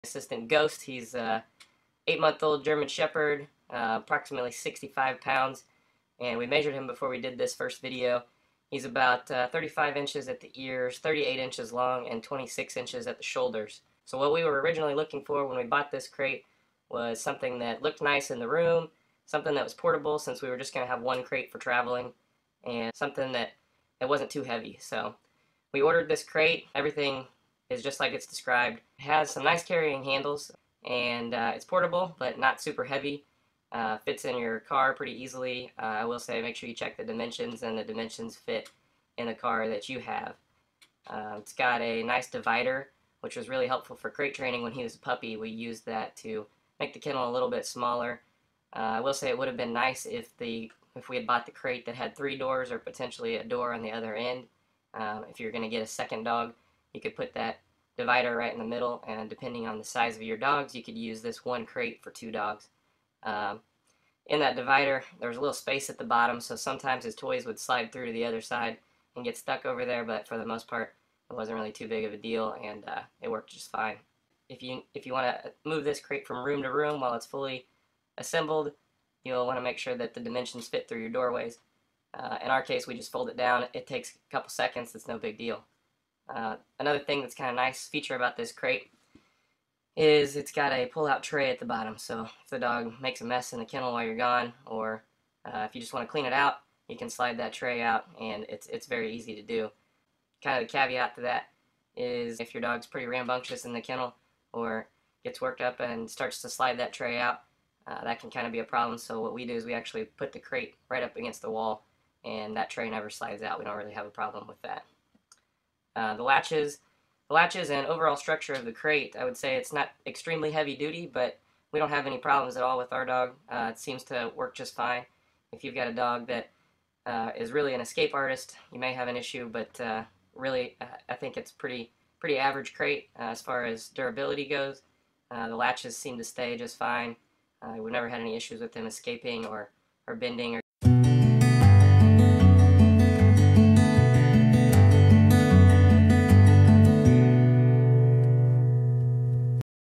Assistant Ghost. He's a 8-month-old German Shepherd, approximately 65 pounds, and we measured him before we did this first video. He's about 35 inches at the ears, 38 inches long, and 26 inches at the shoulders. So what we were originally looking for when we bought this crate was something that looked nice in the room, something that was portable since we were just going to have one crate for traveling, and something that wasn't too heavy. So we ordered this crate. Everything is just like it's described. It has some nice carrying handles, and it's portable but not super heavy. Fits in your car pretty easily. I will say make sure you check the dimensions, and the dimensions fit in the car that you have. It's got a nice divider, which was really helpful for crate training. When he was a puppy, we used that to make the kennel a little bit smaller. I will say it would have been nice if we had bought the crate that had 3 doors or potentially a door on the other end. If you're going to get a second dog, you could put that divider right in the middle, and depending on the size of your dogs, you could use this one crate for 2 dogs. In that divider, there was a little space at the bottom, so sometimes his toys would slide through to the other side and get stuck over there, but for the most part, it wasn't really too big of a deal, and it worked just fine. If you want to move this crate from room to room while it's fully assembled, you'll want to make sure that the dimensions fit through your doorways. In our case, we just fold it down. It takes a couple seconds. It's no big deal. Another thing that's kind of nice feature about this crate is it's got a pull-out tray at the bottom. So if the dog makes a mess in the kennel while you're gone, or if you just want to clean it out, you can slide that tray out, and it's very easy to do. Kind of the caveat to that is if your dog's pretty rambunctious in the kennel or gets worked up and starts to slide that tray out, that can kind of be a problem. So what we do is we actually put the crate right up against the wall, and that tray never slides out. We don't really have a problem with that. The latches and overall structure of the crate, I would say it's not extremely heavy duty, but we don't have any problems at all with our dog. It seems to work just fine. If you've got a dog that is really an escape artist, you may have an issue, but really I think it's pretty average crate as far as durability goes. The latches seem to stay just fine. We've never had any issues with them escaping or bending or